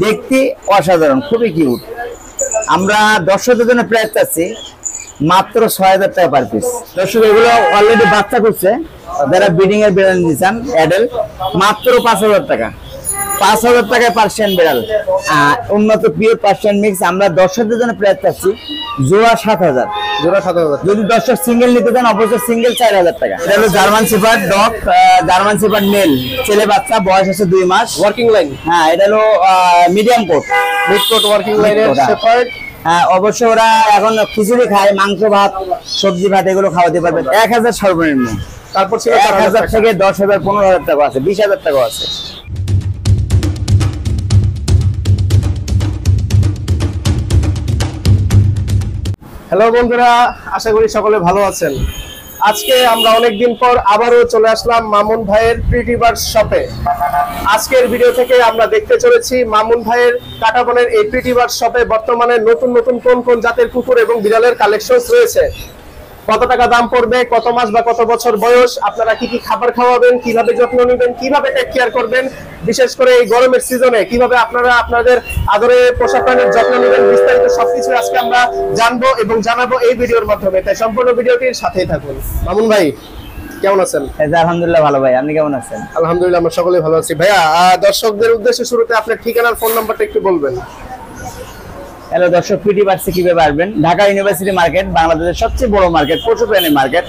দেখতে অসাধারণ, খুবই কিউট। আমরা দর্শকদের জন্য প্রাইস চাচ্ছি মাত্র ৬০০০ টাকা পার পিস। দর্শক এগুলো অলরেডি বাচ্চা করছে, যারা ব্রিডিং এর বিড়াল নিয়েছেন অ্যাডাল, মাত্র ৫০০০ টাকা। ৫০০০ টাকায় পার্সিয়ান বিড়াল, উন্নত পিওর পার্সিয়ান মিক্স। আমরা দর্শকদের জন্য প্রাইস চাচ্ছি জোড়া ৭০০০। জোড়া ৭০০০। যদি দর্শক সিঙ্গেল নিতে চান অবশ্যই সিঙ্গেল ৪০০০ টাকা। এটা হলো German shepherd dog, German shepherd male, ছেলে বাচ্চা, বয়স আছে ২ মাস। Working line. হ্যাঁ, এটা হলো medium coat, mid coat working লাইনের শেপার্ড। হ্যাঁ, অবশ্য ওরা এখন খিচুড়ি খায়, মাংস ভাত, সবজি ভাত এগুলো খাওয়াতে পারবে। ১০০০ সর্বনিম্ন। তারপর ছিল ১০০০ থেকে ১০০০০, ১৫০০০ টাকা আছে, ২০০০০ টাকা আছে। হ্যালো বন্ধুরা, আশা করি সকলে ভালো আছেন। আজকে আমরা অনেকদিন পর আবারও চলে আসলাম মামুন ভাইয়ের প্রিটি বার্ডস শপে। আজকের ভিডিও থেকে আমরা দেখতে চলেছি মামুন ভাইয়ের কাটাবনের এই প্রিটি বার্ডস শপে বর্তমানে নতুন নতুন কোন কোন জাতের কুকুর এবং বিড়ালের কালেকশন রয়েছে, কত টাকা দাম পড়বে, কত মাস বা কত বছর বয়স, আপনারা কি কি খাবার খাওয়াবেন, কিভাবে যত্ন নেবেন, কিভাবে টেক কেয়ার করবেন, বিশেষ করে এই গরমের সিজনে কিভাবে আপনারা আপনাদের আদরে পোষা প্রাণীর যত্ন নেবেন, বিস্তারিত সবকিছু আজকে আমরা জানবো এবং জানাবো এই ভিডিওর মাধ্যমে। তাই সম্পূর্ণ ভিডিওটির সাথেই থাকুন। মামুন ভাই কেমন আছেন? আলহামদুলিল্লাহ ভালো ভাই, আপনি কেমন আছেন? আলহামদুলিল্লাহ, আমরা সকলেই ভালো আছি। ভাইয়া, দর্শকদের উদ্দেশ্যে শুরুতে আপনার ঠিকানার ফোন নাম্বারটা একটু বলবেন। হ্যালো দর্শক, পিটি বার্ডসে কিভাবে আসবেন? ঢাকা ইউনিভার্সিটি মার্কেট, বাংলাদেশের সবচেয়ে বড় মার্কেট, পশু প্রাণী মার্কেট,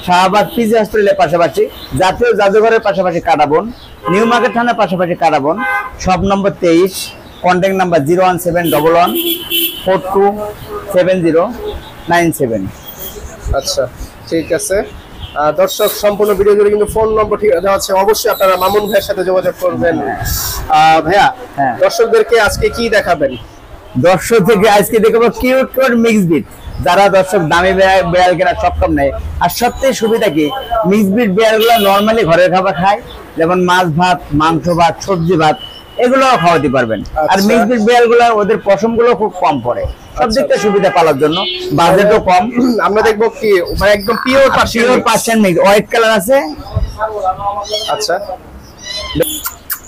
শাহবাগ পিজি হসপিটালের পাশাপাশি, জাতীয় জাদুঘরের পাশাপাশি কাটাবন, নিউ মার্কেট থানার পাশাপাশি Katabon, shop number ২৩, contact number 01711427097। আচ্ছা, ঠিক আছে। দর্শক, সম্পূর্ণ ভিডিও জুড়ে কিন্তু ফোন নম্বর ঠিক দেওয়া আছে, অবশ্যই আপনারা মামুন ভাইয়ের সাথে যোগাযোগ করবেন। ভাইয়া, দর্শকদেরকে আজকে কি দেখাবেন? দর্শক থেকে আজকে দেখাবো কিউট কিউট মিক্স বিট। যারা দর্শক দামি বিড়াল কেনার সক্ষম নেই, আর সবথেকে সুবিধা কি, মিক্স বিট বিড়ালগুলো নর্মালি ঘরের খাবার খায়, যেমন মাছ ভাত, মাংস ভাত, সবজি ভাত, এগুলো খাওয়াতে পারবেন। আর মিক্স বিট বিড়ালগুলো ওদের পশমগুলো খুব কম পড়ে, সব দিকটা সুবিধা পাওয়ার জন্য, বাজেটও কম। আমরা দেখবো কি মানে একদম pure Persian mix, white colour আছে। আচ্ছা,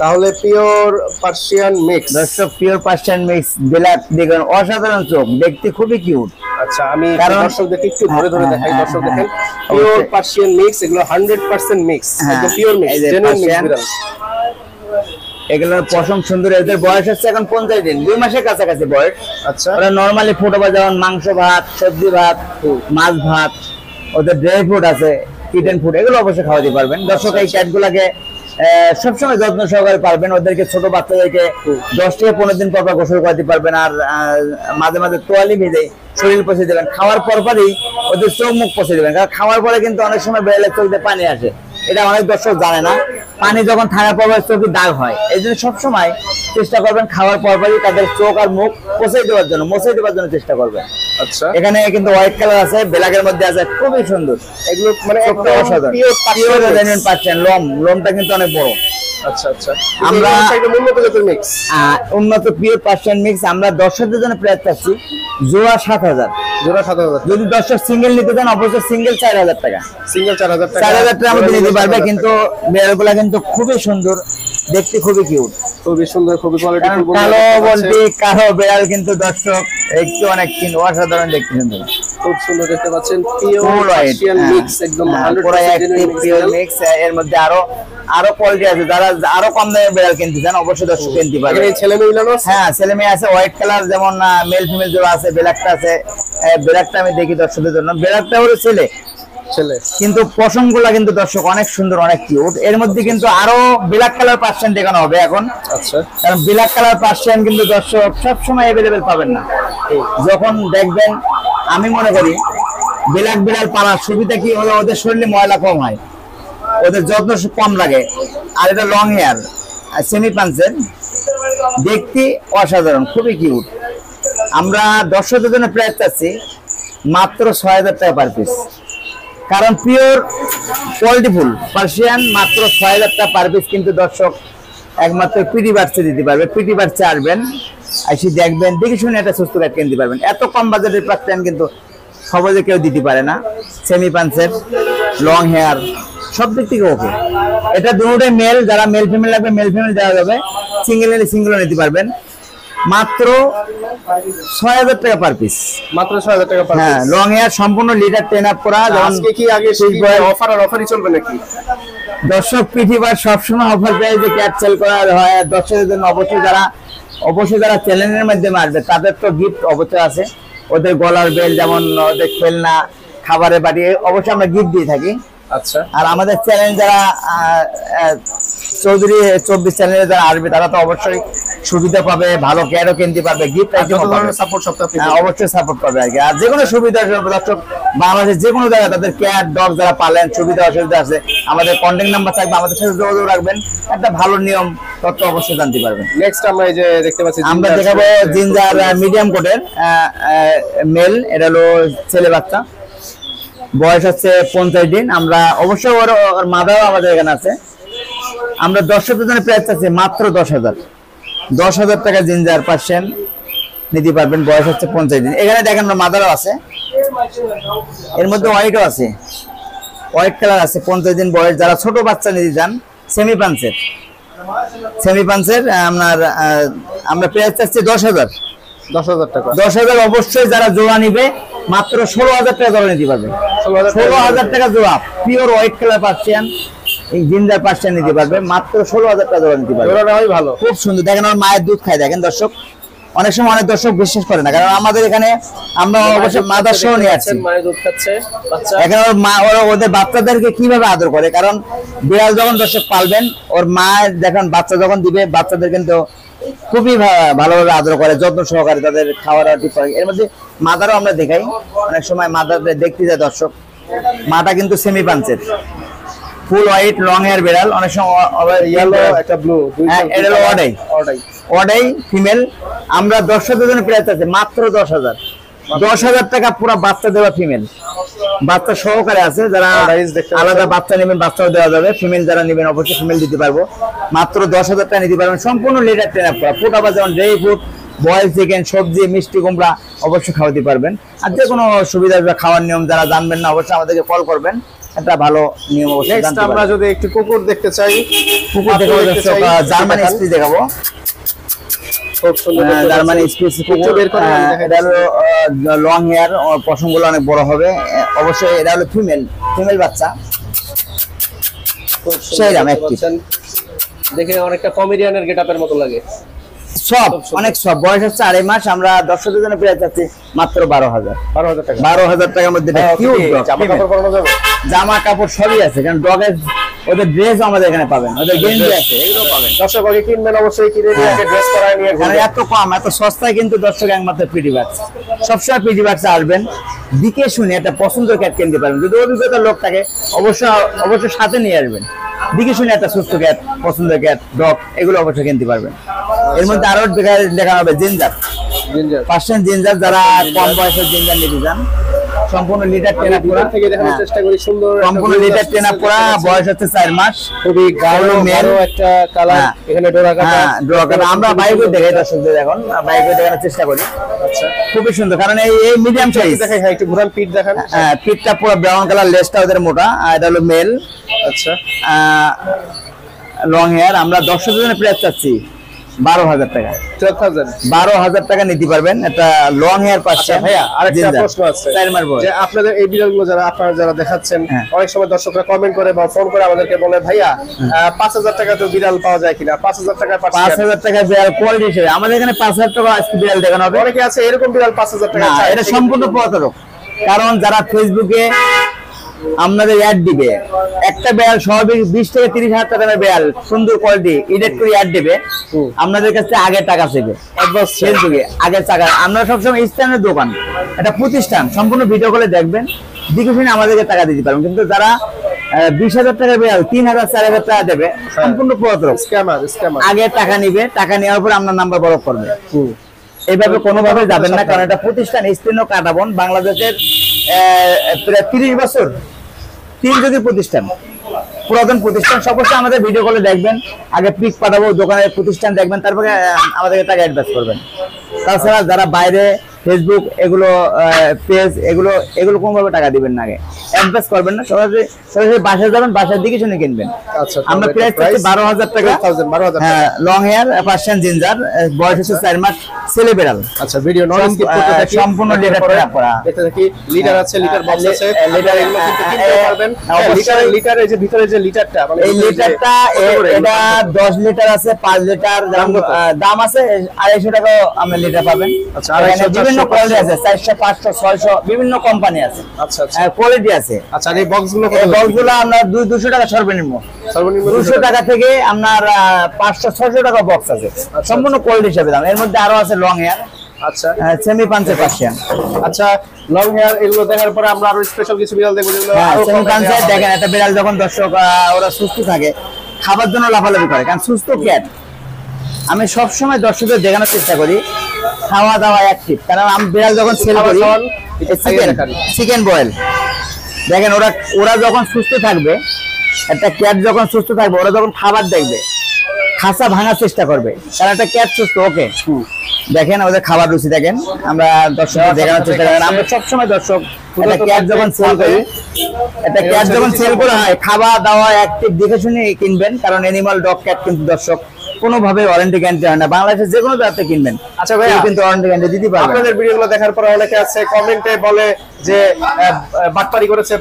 তাহলে পিওর পার্সিয়ান মিক্স। দর্শক, পিওর পার্সিয়ান মিক্স ব্ল্যাক দেখুন, অসাধারণ চোখ, দেখতে খুবই কিউট। আচ্ছা, আমি দর্শকদেরকে একটু ধরে ধরে দেখাই। দর্শক দেখেন, পিওর পার্সিয়ান মিক্স, এগুলো 100% মিক্স, একদম পিওর মিক্স, জেনুইন মিক্স। এগুলোর পশম সুন্দর। এদের বয়স হচ্ছে এখন 50 দিন, 2 মাসের কাছাকাছি বয়স। আচ্ছা, ওরা নরমালি ফুড হবে, যেমন মাংস ভাত, সবজি ভাত, মাছ ভাত, ওদের ড্রাই ফ্রুট আছে, কিটেন ফুড, এগুলো অবশ্যই খাওয়াতে পারবেন। দর্শক, এই ক্যাটগুলাকে সবসময় যত্ন সহকারে পারবেন। ওদেরকে ছোট বাচ্চাদেরকে 10 থেকে 15 দিন পর গোসল করাতে পারবেন। আর মাঝে মাঝে তোয়ালি ভেজে শরীর পচে দেবেন। খাওয়ার পরপরই ওদের চোখ মুখ পচে দেবেন, কারণ খাওয়ার পরে কিন্তু অনেক সময় বেড়ালের চোখ দিয়ে পানি আসে, এটা অনেক দর্শক জানে না। পানি যখন থাকার পর চোখে দাগ হয়, এই জন্য সবসময় চেষ্টা করবেন খাওয়ার পরপরই তাদের চোখ আর মুখ মুছে দেওয়ার জন্য চেষ্টা করবেন। আচ্ছা, এখানে কিন্তু হোয়াইট কালার আছে, ব্ল্যাকের মধ্যে আছে, খুবই সুন্দর। এগুলো মানে অসাধারণ পাচ্ছেন। লোমটা কিন্তু অনেক বড়। আচ্ছা আচ্ছা, আমরা উন্নত জাতের মিক্স, উন্নত পিওর পার্সিয়ান মিক্স। আমরা দর্শকদের জন্য প্রাইস চাচ্ছি জোড়া ৭০০০। জোড়া ৭০০০। যদি দর্শক সিঙ্গেল নিতে চান অবশ্যই সিঙ্গেল ৪০০০ টাকা। সিঙ্গেল ৪০০০ টাকা। ৪০০০ টাকা আমাদের নিতে পারবে। কিন্তু বিড়ালগুলা কিন্তু খুবই সুন্দর, দেখতে খুবই কিউট, খুবই সুন্দর, খুবই কোয়ালিটিফুল। কালো বলতে কালো বিড়াল, কিন্তু দর্শক একটু অনেক কিন্তু অসাধারণ দেখতে, সুন্দর, খুব সুন্দর দেখতে পাচ্ছেন। পিওর পার্সিয়ান মিক্স, একদম 100% পিওর মিক্স। এর মধ্যে আরো কোয়ালিটি আছে, যারা আরো কম দামে বিড়াল কিনতে চান অবশ্যই দর্শক কিনতে পারবে। ছেলে মেয়ে মিলানো? হ্যাঁ, ছেলে মেয়ে আছে। হোয়াইট কালার যেমন মেল ফিমেল জোড়া আছে, ব্ল্যাকটা আছে। ব্ল্যাকটা আমি দেখি দর্শকদের জন্য, ব্ল্যাকটা হলো ছেলে, কিন্তু পশম গুলা কিন্তু দর্শক অনেক সুন্দর, অনেক কিউট। এর মধ্যে কিন্তু আরো ব্ল্যাক কালার পার্সিয়ান দেখানো হবে এখন। আচ্ছা, কারণ ব্ল্যাক কালার পার্সিয়ান কিন্তু দর্শক সবসময় অ্যাভেলেবেল পাবেন না। যখন দেখবেন, আমি মনে করি ব্ল্যাক বিড়াল পালার সুবিধা কি হলো, ওদের শরীরে ময়লা কম হয়, ওদের যত্ন কম লাগে। আর এটা লং হেয়ার, সেমি পাঞ্চের, দেখতে অসাধারণ, খুবই কিউট। আমরা দর্শকদের জন্য প্রাইস চাচ্ছি মাত্র ৬০০০ টাকা পার পিস। কারণ পিওর কোয়ালিটিফুল পার্সিয়ান মাত্র ৬০০০ টাকা পার পিস। কিন্তু দর্শক একমাত্র পিটি বার্ডসে দিতে পারবে। পিটি বার্ডসে আসবেন, এসে দেখবেন, দেখে শুনে একটা সুস্থ ক্যাট কিনতে পারবেন। এত কম বাজেটের পার্সিয়ান কিন্তু সহজে কেউ দিতে পারে না। সেমি পাঞ্চের, লং হেয়ার, সব দিক থেকে ওকে। এটা দুটোই মেল, যারা মেল ফিমেল লাগবে মেল ফিমেল দেওয়া যাবে। সিঙ্গেল নিতে পারবেন মাত্র ৬,০০০ টাকা পার পিস। মাত্র ৬,০০০ টাকা পার হ্যাঁ, লং হেয়ার সম্পূর্ণ লিটার ট্রেন আপ করা। আজকে কি আগে অফারই চলবে নাকি? দর্শক পিঠিবার সবসময় অফার প্রাইসে ক্যাট সেল করা হয়। দর্শকদের জন্য অবশ্যই যারা চ্যানেলের মাধ্যমে আসবে তাদের তো গিফট অবশ্যই আছে। ওদের গলার বেল, যেমন ওদের খেলনা, খাবারের বাটি, অবশ্যই আমরা গিফট দিয়ে থাকি। আচ্ছা, আর আমাদের চ্যানেল যারা চৌধুরী 24 চ্যানেলে যারা আসবে তারা তো অবশ্যই সুবিধা পাবে, ভালো ক্যাটও কিনতে পারবে, গিফট সাপোর্ট সপ্তাহে অবশ্যই সাপোর্ট পাবে আর কি। আর যে কোনো সুবিধা দর্শক বাংলাদেশের যে কোনো জায়গায় তাদের ক্যাট ডগ যারা পালেন সুবিধা অসুবিধা আছে, আমাদের কন্ট্যাক্ট নাম্বার থাকবে, আমাদের সাথে যোগাযোগ রাখবেন, একটা ভালো নিয়ম তথ্য অবশ্যই জানতে পারবেন। নেক্সট আমরা এই যে দেখতে পাচ্ছি আমরা দেখাবো জিঞ্জার মিডিয়াম কোটের মেল। এটা হলো ছেলে বাচ্চা, বয়স হচ্ছে 50 দিন। আমরা অবশ্যই ওর মাদাও আমাদের এখানে আছে। আমরা দর্শকদের জন্য প্রাইস আছে মাত্র 10,000 টাকা জিঞ্জার পার্সেন্ট নিতে পারবেন। বয়স হচ্ছে 50 দিন। এখানে দেখেন মাদারও আছে, এর মধ্যে হোয়াইটও আছে, হোয়াইট কালার আছে। 50 দিন বয়স, যারা ছোট বাচ্চা নিতে চান সেমি পাঞ্চের আমরা প্রাইস চাচ্ছি 10,000 টাকা। 10,000 অবশ্যই যারা জোড়া নিবে মাত্র 16,000 টাকা জোড়া নিতে পারবে। 16,000 টাকা জোড়া পিওর হোয়াইট কালার পার্সিয়ান এই জিঞ্জার পার্সিয়ান নিতে পারবে মাত্র 16,000 টাকা জোড়া নিতে পারবে। জোড়াটা ভালো, খুব সুন্দর। দেখেন আমার মায়ের দুধ খায়। দেখেন দর্শক, অনেক সময় অনেক দর্শক বিশ্বাস করে না, কারণ আমাদের এখানে আমরা অবশ্যই মাদার সহ নিয়ে আসছি। মায়ের দুধ খাচ্ছে বাচ্চা। এখন ওর মা ওদের বাচ্চাদেরকে কিভাবে আদর করে, কারণ বিড়াল যখন দর্শক পালবেন ওর মা দেখেন বাচ্চা যখন দিবে বাচ্চাদের কিন্তু খুবই ভালোভাবে আদর করে, যত্ন সহকারে তাদের খাওয়ার ঠিক করে। এর মধ্যে মাদারও আমরা দেখাই, অনেক সময় মাদারদের দেখতে যায় দর্শক। মাটা কিন্তু সেমি পাঞ্চের, ফুল হোয়াইট লং হেয়ার বিড়াল, অনেক সময় ইয়েলো একটা ব্লু, এটা হলো অডাই ফিমেল। আমরা দর্শকদের জন্য প্রাইস আছে মাত্র 10,000 টাকা পুরো বাচ্চা দেওয়া ফিমেল, বাচ্চা সহকারে আছে। যারা আলাদা বাচ্চা নেবেন বাচ্চাও দেওয়া যাবে, ফিমেল যারা নেবেন অবশ্যই ফিমেল দিতে পারবো। মাত্র 10,000 টাকা নিতে পারবেন, সম্পূর্ণ লিটার ট্রেন আপ করা। ফুড আবার যেমন ড্রাই ফ্রুট, বয়েল চিকেন, সবজি, মিষ্টি কুমড়া অবশ্যই খাওয়াতে পারবেন। আর যে কোনো সুবিধা খাওয়ার নিয়ম যারা জানবেন না অবশ্যই আমাদেরকে কল করবেন, একটা ভালো নিয়ম অবশ্যই জানতে পারবেন। আমরা যদি একটু কুকুর দেখতে চাই, কুকুর দেখাবো, জার্মানি স্প্রি দেখাবো। খুব সুন্দর জার্মানি স্পিচ কুকুর। এটা হলো লং হেয়ার, পশমগুলো অনেক বড় হবে অবশ্যই। এটা হলো ফিমেল বাচ্চা, সেইরাম অ্যাক্টিভ, দেখে অনেকটা কমেডিয়ানের গেটআপের মতো লাগে। অনেক সব। বয়স হচ্ছে 2.5 মাস। আমরা দর্শকদের জন্য পেয়ে যাচ্ছি মাত্র 12,000 টাকা। 12,000 টাকার মধ্যে জামা কাপড় সবই আছে, কারণ ডগের ওদের ড্রেস আমাদের এখানে পাবেন, ওদের গেঞ্জি আছে, এগুলো পাবেন। দর্শক আগে কিনবেন অবশ্যই, কিনে ড্রেস করায় নিয়ে ঘুরে। এত কম এত সস্তায় কিন্তু দর্শক একমাত্র পিটি বাক্স। সবসময় পিটি বাক্সে আসবেন, দিকে শুনে একটা পছন্দের ক্যাট কিনতে পারবেন। যদি অভিজ্ঞতা লোক থাকে অবশ্যই সাথে নিয়ে আসবেন, দিকে শুনে একটা সুস্থ ক্যাট, পছন্দের ক্যাট, ডগ এগুলো অবশ্যই কিনতে পারবেন। এর মধ্যে আরো দেখানো হবে জিঞ্জার পার্সেন্ট জিঞ্জার। যারা কম বয়সের জিঞ্জার নিতে চান, সম্পূর্ণ লিটার ট্রেন আপ করা থেকে দেখানোর চেষ্টা করি। সুন্দর সম্পূর্ণ লিটার ট্রেন আপ করা, বয়স হচ্ছে 4 মাস। খুবই গাঢ় একটা কালার, এখানে ডোরা কাটা। আমরা বাইকে দেখাই দর্শকদের, এখন বাইকে দেখানোর চেষ্টা করি। আচ্ছা, খুবই সুন্দর, কারণ এই মিডিয়াম সাইজ দেখাই। হ্যাঁ, একটু ঘুরান, পিঠ দেখান। হ্যাঁ, পিঠটা পুরো ব্রাউন কালার, লেজটা ওদের মোটা। এটা হলো মেল। আচ্ছা, লং হেয়ার। আমরা দর্শকদের জন্য প্রাইস চাচ্ছি 12,000 টাকা। 12,000 টাকা নিতে পারবেন, একটা লং হেয়ার পাচ্ছে। ভাইয়া আরেকটা প্রশ্ন আছে, যে আপনাদের এই বিড়ালগুলো আপনারা যারা দেখাচ্ছেন, অনেক সময় দর্শকরা কমেন্ট করে বা ফোন করে আমাদেরকে বলে, ভাইয়া 5,000 টাকা তো বিড়াল পাওয়া যায় কিনা? 5,000 টাকা 5,000 টাকা বিড়াল কোয়ালিটি হিসেবে আমাদের এখানে 5,000 টাকা আজকে বিড়াল দেখানো হবে। অনেকে আছে এরকম বিড়াল 5,000 টাকা চায়। এটা সম্পূর্ণ প্রতারক, কারণ যারা ফেসবুকে আপনাদের অ্যাড দিবে, একটা বিড়াল স্বাভাবিক 20 থেকে 30,000 টাকার বিড়াল সুন্দর কোয়ালিটি এডিট করে অ্যাড দিবে, আপনাদের কাছে আগে টাকা চাইবে একবার ফেসবুকে, আগে টাকা। আমরা সবসময় স্থানের দোকান, এটা প্রতিষ্ঠান, সম্পূর্ণ ভিডিও কলে দেখবেন, দেখে শুনে আমাদেরকে টাকা দিতে পারবেন। কিন্তু যারা 20,000 টাকার বিড়াল 3,000 4,000 টাকা দেবে, সম্পূর্ণ প্রতারক, স্ক্যামার। আগে টাকা নিবে, টাকা নেওয়ার পর আপনার নাম্বার ব্লক করবে। এইভাবে কোনোভাবে যাবেন না, কারণ এটা প্রতিষ্ঠান স্টেনো কাটাবন, বাংলাদেশের প্রায় 30 বছর যদি প্রতিষ্ঠান, পুরাতন প্রতিষ্ঠান। অবশ্যই আমাদের ভিডিও কলে দেখবেন, আগে পিক পাঠাবো, দোকানের প্রতিষ্ঠান দেখবেন, তারপরে আমাদেরকে টাকা অ্যাডভান্স করবেন। তাছাড়া যারা বাইরে ফেসবুক এগুলো পেজ এগুলো এগুলো কোনোভাবে টাকা দিবেন না, আগে অ্যাডভান্স করবেন না, সরাসরি বাসায় যাবেন, বাসায় দিকে শুনে কিনবেন। আচ্ছা, আমরা প্রাইস হচ্ছে 12,000 টাকা। 12,000 হ্যাঁ, লং হেয়ার পার্সিয়ান জিঞ্জার, বয়স হচ্ছে 4 মাস, ছেলে বেড়াল। আচ্ছা, ভিডিও নন স্কিপ করতে থাকি। সম্পূর্ণ লিটার করা। এটা দেখি লিটার আছে, লিটার বক্স আছে, লিটার এগুলো কিন্তু কিনতে পারবেন। লিটার এই যে ভিতরে যে লিটারটা মানে এই লিটারটা এটা 10 লিটার আছে, 5 লিটার দাম আছে 250 টাকা আমরা লিটার পাবেন। আচ্ছা, বিভিন্ন কোয়ালিটি আছে, 400 500 600 বিভিন্ন কোম্পানি আছে। আচ্ছা আচ্ছা, কোয়ালিটি আছে। আচ্ছা, এই বক্সগুলো আমরা 200 টাকা সর্বনিম্ন 200 টাকা থেকে আপনার 500 600 টাকা বক্স আছে, সম্পূর্ণ কোয়ালিটি হিসেবে দাম। এর মধ্যে আরো আছে লং হেয়ার, আচ্ছা, সেমি পাঞ্চের পার্সিয়ান। আচ্ছা, লং হেয়ার এগুলো দেখার পরে আমরা আরো স্পেশাল কিছু বিড়াল দেখব যেগুলো আরো সেমি পাঞ্চের। দেখেন একটা বিড়াল যখন দর্শক ওরা সুস্থ থাকে, খাবার জন্য লাফালাফি করে, কারণ সুস্থ ক্যাট আমি সব সময় দর্শকদের দেখানোর চেষ্টা করি খাওয়া দাওয়া অ্যাক্টিভ। কারণ আমি বিড়াল যখন সেল করি চিকেন বয়েল, দেখেন ওরা যখন সুস্থ থাকবে, একটা ক্যাট যখন সুস্থ থাকবে, ওরা যখন খাবার দেখবে খাঁচা ভাঙার চেষ্টা করবে, কারণ একটা ক্যাট সুস্থ। ওকে, দেখেন ওদের খাবার রুচি দেখেন, আমরা দর্শকদের দেখানোর চেষ্টা করি। আমরা সবসময় দর্শক একটা ক্যাট যখন সেল করি, একটা ক্যাট যখন সেল করা হয় খাওয়া দাওয়া অ্যাক্টিভ দেখে শুনে কিনবেন, কারণ অ্যানিমাল ডগ ক্যাট কিন্তু দর্শক কোনোভাবে ওয়ারেন্টি গ্যারান্টি হয় না। বাংলাদেশে যে কোনো জায়গাতে কিনবেন, আচ্ছা ভাই, কিন্তু ওয়ারেন্টি গ্যারান্টি দিতে পারবেন। আপনাদের ভিডিওগুলো দেখার পরে অনেকে আছে কমেন্টে বলে যে বাটপারি করেছে,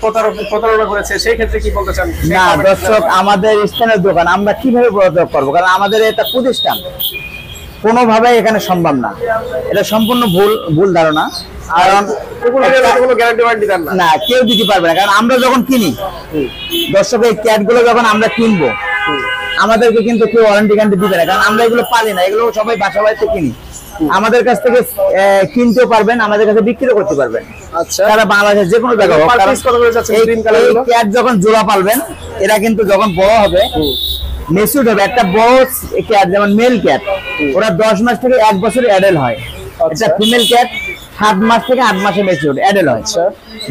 প্রতারণা করেছে, সেই ক্ষেত্রে কি বলতে চান? না দর্শক, আমাদের স্থানীয় দোকান, আমরা কিভাবে প্রতারণা করবো? কারণ আমাদের এটা প্রতিষ্ঠান, কোনোভাবে এখানে সম্ভব না। এটা সম্পূর্ণ ভুল ধারণা। কারণ কোনো গ্যারান্টি ওয়ারেন্টি দেন না, না কেউ দিতে পারবে না। কারণ আমরা যখন কিনি দর্শক, এই ক্যাট গুলো যখন আমরা কিনবো, আমাদেরকে কিন্তু কেউ ওয়ারেন্টি গ্যারান্টি দিবে না, কারণ আমরা এগুলো পালি না, এগুলো সবাই বাসা বাড়িতে কিনি। আমাদের কাছ থেকে কিনতেও পারবেন, আমাদের কাছে বিক্রিও করতে পারবেন। আচ্ছা, তারা বাংলাদেশের যে কোনো জায়গায় ক্যাট যখন জোড়া পালবেন, এরা কিন্তু যখন বড় হবে মেচুর হবে, একটা বড় ক্যাট যেমন মেল ক্যাট ওরা 10 মাস থেকে 1 বছর অ্যাডাল্ট হয়। একটা ফিমেল ক্যাট 7 মাস থেকে 8 মাসে মেচুর অ্যাডাল্ট হয়।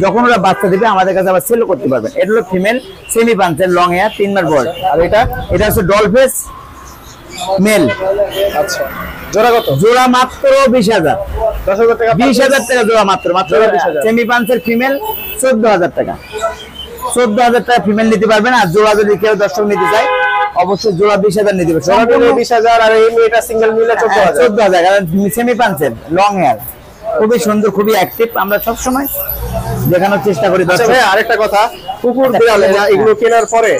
যখন ওরা বাচ্চা দিবে আমাদের কাছে আবার সেল করতে পারবেন। এটা হলো ফিমেল সেমি পাঞ্চের লং হেয়ার, 3 মাস বয়স। আর এটা হচ্ছে ডলফেস মেল। আচ্ছা, জোড়া কত? জোড়া মাত্র 20,000 টাকা, 20,000 টাকা জোড়া মাত্র সেমি পাঞ্চের ফিমেল 14,000 টাকা। 14,000 টাকা ফিমেল নিতে পারবেন। আর জোড়া যদি কেউ দর্শক নিতে চায় অবশ্যই জোড়া 20,000 নিতে পারবে। 20,000 আর এই মেয়েটা সিঙ্গেল মিলে 14,000, কারণ সেমি পাঞ্চের লং হেয়ার খুবই সুন্দর, খুবই অ্যাক্টিভ। আমরা সবসময় দেখানোর চেষ্টা করি। আরেকটা কথা, কুকুর বিড়াল এগুলো কেনার পরে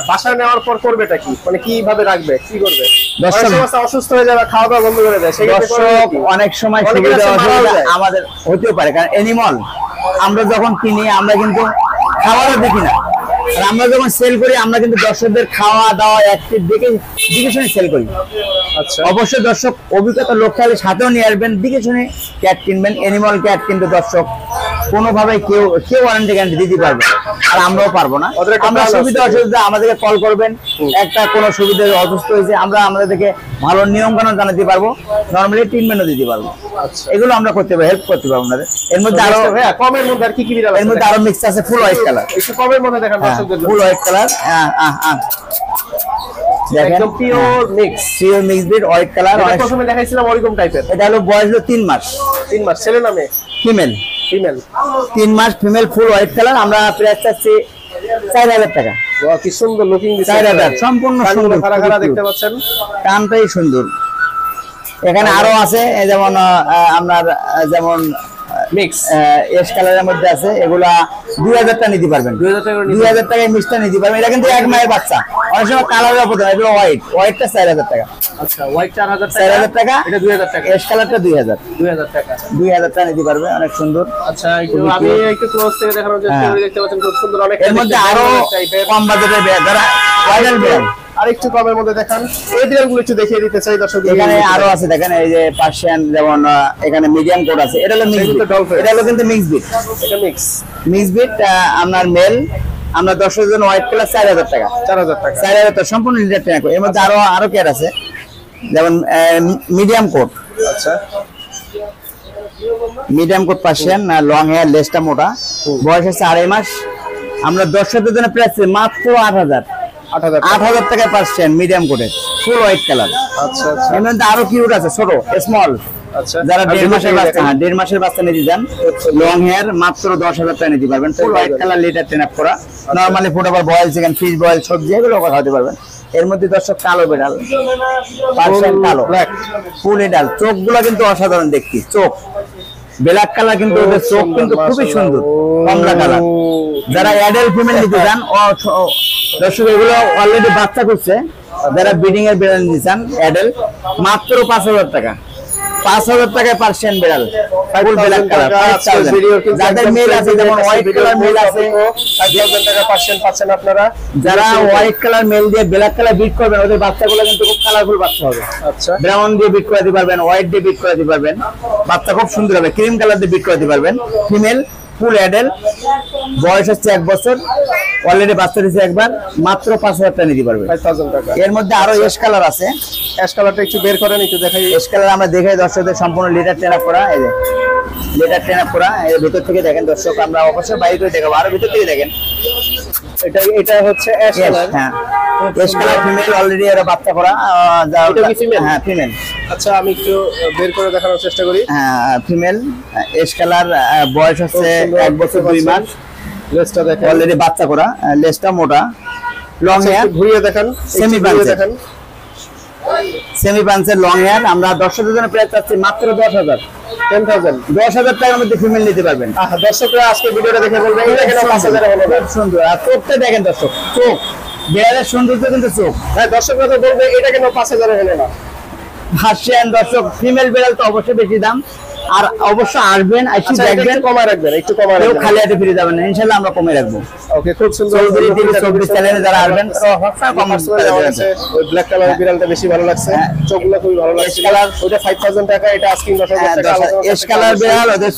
বাসায় নেওয়ার পর করবেটা কি, মানে কিভাবে রাখবে, কি করবে? দর্শক অসুস্থ হয়ে যাবে, খাওয়া দাওয়া বন্ধ করে দেয়, দর্শক অনেক সময় সুবিধা আমাদের হতেও পারে। কারণ অ্যানিমাল আমরা যখন কিনি আমরা কিন্তু খাওয়াটা দেখি না, আর আমরা যখন সেল করি আমরা কিন্তু দর্শকদের খাওয়া দাওয়া অ্যাক্টিভ দেখে শুনে সেল করি। আচ্ছা, অবশ্যই দর্শক অভিজ্ঞতা লোক থাকলে সাথেও নিয়ে আসবেন, দেখে শুনে ক্যাট কিনবেন। অ্যানিমাল ক্যাট কিন্তু দর্শক কোনোভাবে কেউ ওয়ারেন্টি গ্যারান্টি দিতে পারবে, আর আমরাও পারবো না। আমরা সুবিধা অসুবিধা আমাদেরকে কল করবেন, একটা কোনো সুবিধা অসুস্থ হয়েছে আমরা আমাদেরকে ভালো নিয়ম কানুন জানাতে পারবো, নরমালি ট্রিটমেন্টও দিতে পারবো। এগুলো আমরা করতে পারবো, হেল্প করতে পারবো আপনাদের। এর মধ্যে আরো কমের মধ্যে আর কি কি বিড়াল? এর মধ্যে আরো মিক্স আছে, ফুল হোয়াইট কালার। একটু কমের মধ্যে দেখান দর্শকদের। ফুল হোয়াইট কালার, একদম pure mix breed white colour. প্রথমে দেখাইছিলাম ওরকম টাইপের। এটা হলো বয়স হলো 3 মাস। 3 মাস, ছেলে নামে ফিমেল। 3 মাস ফিমেল, ফুল হোয়াইট কালার। আমরা প্রাইস চাচ্ছি 4,000 টাকা। কি সুন্দর লুকিং দিছে, 4,000 সম্পূর্ণ সুন্দর, খাড়া দেখতে পাচ্ছেন, কানটাই সুন্দর। এখানে আরো আছে যেমন আপনার যেমন মিক্স এস কালারের মধ্যে আছে, এগুলা 2,000 টাকা নিতে পারবেন। 2,000 টাকায় মিক্সটা নিতে পারবেন। এটা কিন্তু 1 মাসের বাচ্চা, অনেক সময় কালারের উপর দেয়। এগুলো হোয়াইটটা 4,000 টাকা। আচ্ছা, হোয়াইট 4,000 টাকা, এটা 2,000 টাকা। এস কালারটা 2,000 টাকা। 2,000 টাকা নিতে পারবে, অনেক সুন্দর। আচ্ছা, আমি একটু ক্লোজ থেকে দেখানোর চেষ্টা করি, দেখতে পাচ্ছেন খুব সুন্দর। অনেক এর মধ্যে আরো কম বাজেটের বিড়াল, যারা ভাইরাল বিড়াল আরেকটু কমের মধ্যে দেখান। এই বিড়ালগুলো একটু দেখিয়ে দিতে চাই দর্শক। এখানে আরো আছে, দেখেন এই যে পার্সিয়ান, যেমন এখানে মিডিয়াম কোড আছে। এটা হলো মিক্স, এটা হলো কিন্তু মিক্স বিট। এটা মিক্স বিট আপনার মেল। আমরা 10 জন হোয়াইট কালার 4,000 টাকা। 4,000 টাকা সম্পূর্ণ লিটার ট্যাঙ্ক। এর মধ্যে আরো কেয়ার আছে, যেমন মিডিয়াম কোড। আচ্ছা, medium coat Persian, long hair, লেজটা মোটা, বয়স হচ্ছে 2.5 মাস। আমরা 10 জন্য প্রাইস মাত্র 8,000 টাকায় পার্সিয়ান মিডিয়াম কোডের ফুল হোয়াইট কালার। আচ্ছা, এর মধ্যে আরো কিউট আছে, ছোট স্মল আচ্ছা যারা 1.5 মাসের বাচ্চা, 1.5 মাসের বাচ্চা নিতে যান লং হেয়ার মাত্র 10,000 টাকা নিতে পারবেন। Full white colour litter train up করা, normally food over boil chicken, fish boil, সবজি এগুলো খাওয়াতে পারবেন। এর মধ্যে দর্শক কালো বেড়াল, পার্সিয়ান কালো, ফুল এডাল, চোখগুলো কিন্তু অসাধারণ দেখতে, চোখ ব্ল্যাক কালার, কিন্তু ওদের চোখ কিন্তু খুবই সুন্দর কমলা কালার। যারা অ্যাডাল্ট ফিমেল নিতে চান দর্শক এগুলো অলরেডি বাচ্চা করছে, যারা ব্রিডিং এর বেড়াল নিতে চান অ্যাডাল্ট মাত্র 5,000 টাকা, 5,000 টাকায় পার্সিয়ান বেড়াল ফুল ব্ল্যাক কালার। যাদের মেল আছে যেমন হোয়াইট কালার মেল আছে 5,000 টাকা পার্সিয়ান পাচ্ছেন আপনারা। যারা হোয়াইট কালার মেল দিয়ে ব্ল্যাক কালার বিট করবেন ওদের বাচ্চাগুলো কিন্তু খুব কালারফুল বাচ্চা হবে। আচ্ছা ব্রাউন দিয়ে বিট করে দিতে পারবেন, হোয়াইট দিয়ে বিট করে দিতে পারবেন, বাচ্চা খুব সুন্দর হবে। ক্রিম কালার দিয়ে বিট করে দিতে পারবেন। ফিমেল ফুল অ্যাডাল্ট, বয়স হচ্ছে 1 বছর, অলরেডি বাচ্চা দিয়েছে একবার, মাত্র 5,000 টাকা নিতে পারবে। 5,000 টাকা। এর মধ্যে আরো এস কালার আছে, অ্যাশ কালারটা একটু বের করেন, একটু দেখাই। এস কালার আমরা দেখাই দর্শকদের, সম্পূর্ণ লিটার ট্রেন আপ করা, এই যে লিটার ট্রেন আপ করা, এর ভিতর থেকে দেখেন দর্শক, আমরা অবশ্যই বাইরে করে দেখাবো, আরো ভিতর থেকে দেখেন। এটা হচ্ছে অ্যাশ কালার। হ্যাঁ এস কালার ফিমেল, অলরেডি এরা বাচ্চা করা। এটা কি ফিমেল? হ্যাঁ ফিমেল। আচ্ছা আমি একটু বের করে দেখানোর চেষ্টা করি। হ্যাঁ ফিমেল, এস কালার, বয়স হচ্ছে 1 বছর 2 মাস, লেজটা দেখেন, অলরেডি বাচ্চা করা, লেজটা মোটা, লং হেয়ার, ঘুরিয়ে দেখান, সেমি ঘুরিয়ে পাঞ্চের, দেখান। সেমি পাঞ্চের লং হেয়ার। আমরা দর্শকদের জন্য প্রাইস চাচ্ছি মাত্র 10,000, 10,000 10,000 টাকার মধ্যে ফিমেল নিতে পারবেন। দর্শকরা আজকে ভিডিওটা দেখে বলবেন এটা কেন 5,000 হলো না? খুব সুন্দর, আর চোখটা দেখেন দর্শক, চোখ বিড়ালের সৌন্দর্য কিন্তু চোখ। হ্যাঁ দর্শকরা তো বলবে এটা কেন 5,000 হলো না? ভার্সিয়ান দর্শক, ফিমেল বিড়াল তো অবশ্যই বেশি দাম, আর অবশ্যই আসবেন, আসি আচ্ছা, এটা দেখবেন, একটু কমায় রাখবেন, একটু কমায় কেউ রাখবেন। খালি হাতে ফিরে যাবেন না, ইনশাআল্লাহ আমরা কমে রাখবো। ওকে, খুব সুন্দর। চৌধুরী টিভি 24 চ্যানেলে যারা আসবেন সবসময় কম আছে। ওই ব্ল্যাক কালারের বিড়ালটা বেশি ভালো লাগছে, চোখগুলো খুবই ভালো লাগছে। কালার ওইটা 5,000 টাকা, এটা আস্কিং 10,000 টাকা। এস কালার বিড়াল, ওদের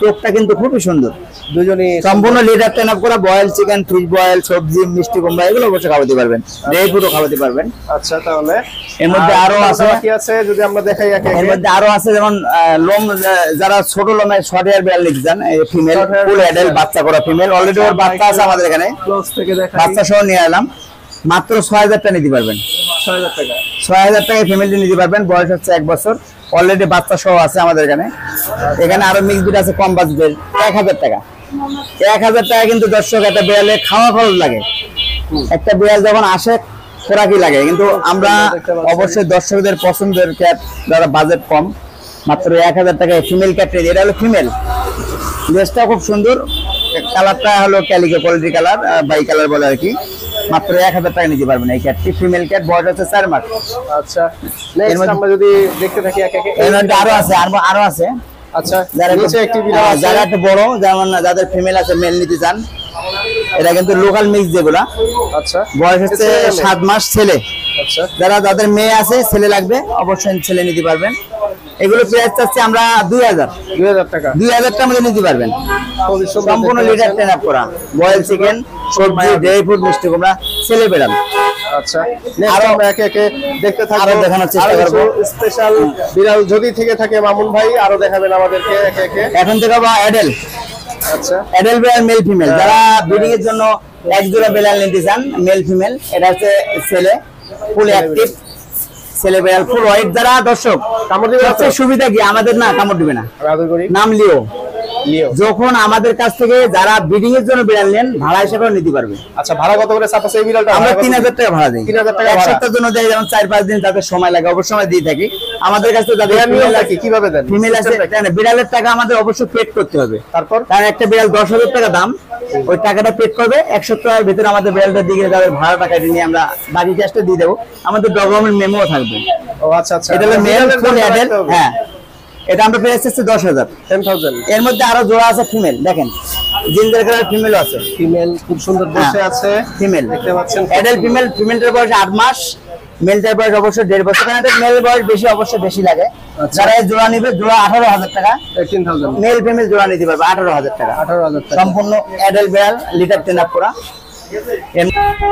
চোখটা কিন্তু খুবই সুন্দর, দুজনই সম্পূর্ণ লিটার ট্রেন আপ করা, বয়েল চিকেন, ফিশ বয়েল, সবজি, মিষ্টি কুমড়া এগুলো অবশ্যই খাওয়াতে পারবেন, ড্রাই ফ্রুটও খাওয়াতে পারবেন। আচ্ছা তাহলে এর মধ্যে আরো আছে, কি আছে যদি আমরা দেখাই একে এর একে। মধ্যে আরো আছে যেমন লোম, যারা ছোট লোমের শর্ট হেয়ার বিড়াল নিতে চান, ফিমেল ফুল অ্যাডাল্ট বাচ্চা করা ফিমেল, অলরেডি ওর বাচ্চা আছে আমাদের এখানে, ক্লোজ থেকে দেখাই। বাচ্চা সহ নিয়ে এলাম, মাত্র 6,000 টাকা নিতে পারবেন। 6,000 টাকা, 6,000 টাকায় ফ্যামিলি নিতে পারবেন, বয়স হচ্ছে 1 বছর, অলরেডি বাচ্চা সহ আছে আমাদের এখানে। এখানে আরো মিক্স বিট আছে কম বাজেটের, 1,000 টাকা। 1,000 টাকা কিন্তু দর্শক একটা বিড়ালে খাওয়া খরচ লাগে, একটা বিড়াল যখন আসে খোরাকি লাগে, কিন্তু আমরা অবশ্যই দর্শকদের পছন্দের ক্যাট যারা বাজেট কম, মাত্র 1,000 টাকায় ফিমেল ক্যাট নিয়ে, এটা হলো ফিমেল, ড্রেসটা খুব সুন্দর, কালারটা হলো calico quality colour, bicolour বলে আর কি, মাত্র 1,000 টাকা নিতে পারবেন এই ক্যাটটি, ফিমেল ক্যাট, বয়স হচ্ছে 4 মাস। আচ্ছা নেক্সট আমরা যদি দেখতে থাকি একে একে। এর মধ্যে আরো আছে, আরো আছে। আচ্ছা যারা নিচে একটি বিড়াল আছে, যারা একটু বড়, যেমন যাদের ফিমেল আছে, মেল নিতে চান, এটা কিন্তু লোকাল মিক্স যেগুলা, আচ্ছা বয়স হচ্ছে 7 মাস, ছেলে। আচ্ছা যারা যাদের মেয়ে আছে, ছেলে লাগবে, অবশ্যই ছেলে নিতে পারবেন। এগুলো প্রাইস চাচ্ছি আমরা 2,000, 2,000 টাকা। 2,000 টাকার মধ্যে নিতে পারবেন, সম্পূর্ণ লিটার ট্রেন আপ করা, বয়েল চিকেন, সবজি, ড্রাই ফ্রুট, মিষ্টি কুমড়া, ছেলে বেড়াল। আচ্ছা নেক্সট আমরা একে একে দেখতে থাকবো, আরো দেখানোর চেষ্টা করব। স্পেশাল বিড়াল যদি থেকে থাকে মামুন ভাই আরো দেখাবেন আমাদেরকে একে একে। এখন থেকে অ্যাডেল, আচ্ছা অ্যাডেল বিড়াল, মেল ফিমেল, যারা ব্রিডিং এর জন্য এক জোড়া বিড়াল নিতে চান, মেল ফিমেল, এটা হচ্ছে ছেলে, ফুল অ্যাক্টিভ ছেলে বিড়াল, ফুল হোয়াইট। যারা দর্শক কামড় দিবে না তো? সবচেয়ে সুবিধা কি, আমাদের না কামড় দিবে না, আদর করি নাম লিও। লিও। যখন আমাদের কাছ থেকে যারা ব্রিডিং এর জন্য বিড়াল নেন, ভাড়া হিসেবে নিতে পারবে। আচ্ছা ভাড়া কত করে? সাপোজ এই বিড়ালটা আমরা 3,000 টাকা ভাড়া দিই, 3,000 টাকা এক ভাড়া। সপ্তাহের জন্য দেয়, যেমন 4-5 দিন তাদের সময় লাগে, অবশ্যই সময় দিয়ে থাকি। আমাদের কাছে যাদের নিয়ম কি কিভাবে দেন? ফিমেল আছে, বিড়ালের টাকা আমাদের অবশ্যই পেড করতে হবে, তারপর কারণ একটা বিড়াল 10,000 টাকা দাম, ওই টাকাটা পেড করবে, 1 সপ্তাহের ভিতরে আমাদের বিড়ালটা দিকে তাদের ভাড়া টাকা নিয়ে আমরা বাকি ক্যাশটা দিয়ে দেবো, আমাদের ডকুমেন্ট মেমো থাকবে। ও আচ্ছা আচ্ছা, এটা হলো মেল ফুল অ্যাডাল্ট। হবে। হ্যাঁ, এটা আমরা প্রাইস হচ্ছে 10,000। 10,000। এর মধ্যে আরো জোড়া আছে ফিমেল, দেখেন জিঞ্জার কালার ফিমেল আছে, ফিমেল খুব সুন্দর বসে আছে, ফিমেল দেখতে পাচ্ছেন। অ্যাডাল্ট ফিমেল, ফিমেলটার বয়স 8 মাস, মেলটার বয়স অবশ্যই 1.5 বছর, কারণ এটা মেল বয়স বেশি, অবশ্যই বেশি লাগে। যারা এই জোড়া নিবে, জোড়া 18,000 টাকা, 18,000। মেল ফিমেল জোড়া নিতে পারবে 18,000 টাকা, 18,000 টাকা। সম্পূর্ণ অ্যাডাল্ট বিড়াল, লিটার ট্রেন আপ করা।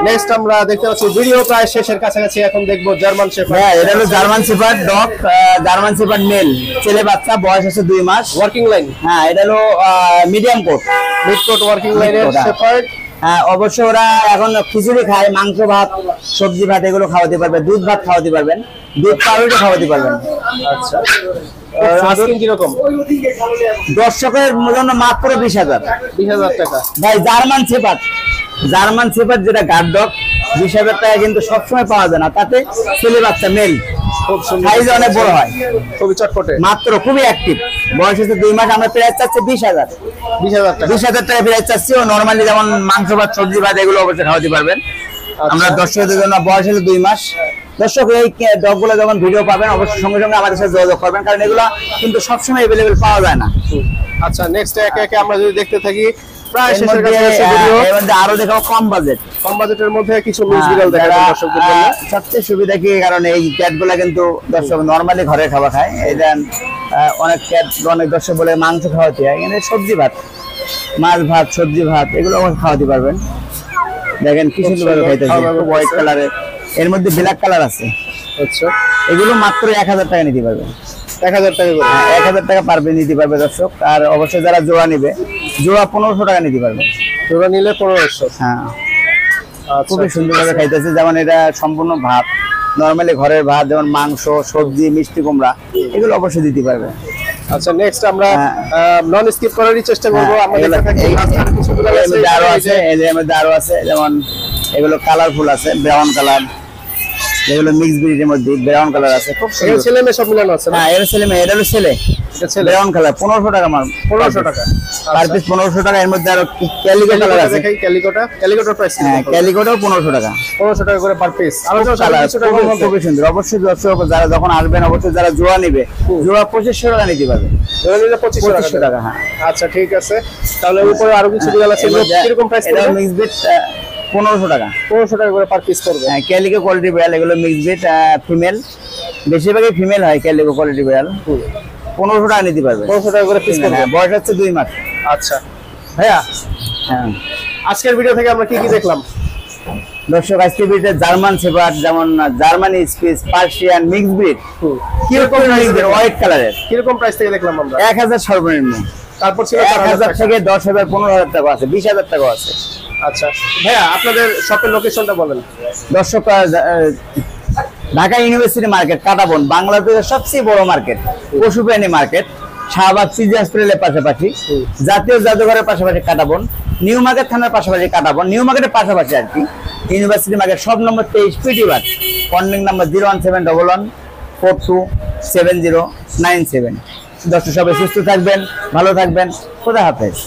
নেক্সট আমরা দেখতে পাচ্ছি ভিডিও প্রায় শেষের কাছাকাছি, এখন দেখবো জার্মান শেফার্ড। হ্যাঁ, এটা হলো German shepherd dog, German shepherd male, ছেলে বাচ্চা, বয়স হচ্ছে 2 মাস। ওয়ার্কিং লাইন, হ্যাঁ, এটা হলো medium coat, mid coat working লাইনের Mid coat, শেফার্ড। অবশ্য ওরা এখন খিচুড়ি খায়, মাংস ভাত, সবজি ভাত এগুলো খাওয়াতে পারবে, দুধ ভাত খাওয়াতে পারবেন, দুধ পাউরুটি খাওয়াতে পারবেন। আচ্ছা আস্কিং কিরকম? দর্শকের জন্য মাত্র 20,000। 20,000 টাকা ভাই জার্মান শেপার্ড যেটা গার্ড ডগ 20,000 টাকা কিন্তু সবসময় পাওয়া যায় না, তাতে ছেলে বাচ্চা মেল, খুব সুন্দর, সাইজ অনেক বড় হয়, খুবই চটপটে, মাত্র খুবই অ্যাক্টিভ। বয়স হচ্ছে 2 মাস। আমরা প্রাইস চাচ্ছি 20,000। 20,000 টাকা। 20,000 টাকা প্রাইস চাচ্ছি। ও নরমালি যেমন মাংস ভাত, সবজি ভাত এগুলো অবশ্যই খাওয়াতে পারবেন। আমরা দর্শকদের জন্য বয়স হলো 2 মাস। দর্শক এই ডগগুলো যখন ভিডিও পাবেন অবশ্যই সঙ্গে সঙ্গে আমাদের সাথে যোগাযোগ করবেন, কারণ এগুলো কিন্তু সবসময় অ্যাভেলেবেল পাওয়া যায় না। আচ্ছা নেক্সট একে একে আমরা যদি দেখতে থাকি, প্রায় এর শেষের মধ্যে কাছে ভিডিও। এর মধ্যে আরো দেখাবো কম বাজেট। কম বাজেটের মধ্যে কিছু লুজ বিড়াল দেখাবো দর্শকদের জন্য। সবচেয়ে সুবিধা কি, কারণ এই ক্যাটগুলা কিন্তু দর্শক নরমালি ঘরে খাবার খায়। এই দেন অনেক ক্যাট, অনেক দর্শক বলে মাংস খাওয়াতে হয়, কিন্তু সবজি ভাত, মাছ ভাত, সবজি ভাত এগুলো খাওয়াতে পারবেন। দেখেন কি সুন্দর ভাবে খাইতেছে, হোয়াইট কালারের, এর মধ্যে ব্ল্যাক কালার আছে। আচ্ছা এগুলো মাত্র 1,000 টাকা নিতে পারবে। 1,000 টাকা করে? 1,000 টাকা পারবে নিতে পারবে দর্শক। আর অবশ্যই যারা জোড়া নিবে, জোড়া 1500 টাকা নিতে পারবে। জোড়া নিলে 1500। হ্যাঁ, আচ্ছা খুবই সুন্দরভাবে খাইতেছে। যেমন এটা সম্পূর্ণ ভাত, নরমালি ঘরের ভাত, যেমন মাংস, সবজি, মিষ্টি কুমড়া এগুলো অবশ্যই দিতে পারবে। আচ্ছা নেক্সট আমরা নন স্কিপ করারই চেষ্টা করব। আমাদের কিছু বিড়াল আছে, আরো আছে, এর মধ্যে আরো আছে, যেমন এগুলো কালারফুল আছে, ব্রাউন কালার, এগুলো মিক্স ব্রিডের মধ্যে ব্রাউন কালার আছে, খুব সুন্দর। ছেলে মেয়ে সব মিলানো আছে? হ্যাঁ, এর ছেলে মেয়ে, এটা হলো ছেলে, ব্রাউন কালার, 1500 টাকা মাল। 1500 টাকা পার পিস 1500 টাকা। এর মধ্যে আরো ক্যালিকো কালার আছে। দেখাই ক্যালিকোটার প্রাইস। হ্যাঁ, ক্যালিকোটাও 1500 টাকা। 1500 টাকা করে পার পিস। আর খুবই সুন্দর। অবশ্যই দর্শক যারা যখন আসবেন, অবশ্যই যারা জোড়া নিবে, জোড়া 2500 টাকা নিতে পারবে। জোড়া নিলে 2500 টাকা। হ্যাঁ, আচ্ছা ঠিক আছে। তাহলে উপরে আরো কিছু বিড়াল আছে, কিরকম প্রাইস? এটা মিক্স ব্রিড 1500 টাকা। 1500 টাকা করে পার পিস পড়বে। হ্যাঁ, ক্যালিকো কোয়ালিটি বিড়াল, এগুলো মিক্স ব্রিড, ফিমেল, বেশিরভাগই ফিমেল হয় ক্যালিকো কোয়ালিটি বিড়াল। 1500 টাকা নিতে পারবে। 1500 টাকা করে পিস পড়বে। বয়স হচ্ছে 2 মাস। আচ্ছা ভাইয়া, হ্যাঁ, আজকের ভিডিও থেকে আমরা কি কি দেখলাম? দর্শক আজকে ভিডিওতে জার্মান শেপার্ড, যেমন Germany speech, Persian mix breed, কিরকম হোয়াইট কালারের, কিরকম প্রাইস থেকে দেখলাম আমরা? 1000 সর্বনিম্ন। তারপর ছিল 1000 থেকে 10,000, 15,000 টাকা আছে, 20,000 টাকা আছে। আচ্ছা ভাইয়া, আপনাদের শপের লোকেশনটা বলেন। দর্শক ঢাকা ইউনিভার্সিটি মার্কেট, কাটাবন, বাংলাদেশের সবচেয়ে বড় মার্কেট, পশুপ্রাণী মার্কেট, শাহবাগ সিজি হসপিটালের পাশাপাশি, জাতীয় জাদুঘরের পাশাপাশি কাটাবন, নিউ মার্কেট থানার পাশাপাশি কাটাবন, নিউ মার্কেটের পাশাপাশি আর কি ইউনিভার্সিটি মার্কেট। সব নম্বর 23 পিটিবার, কন্ট্যাক্ট নাম্বার 01711427097। দর্শক সবাই সুস্থ থাকবেন, ভালো থাকবেন, খোদা হাফেজ।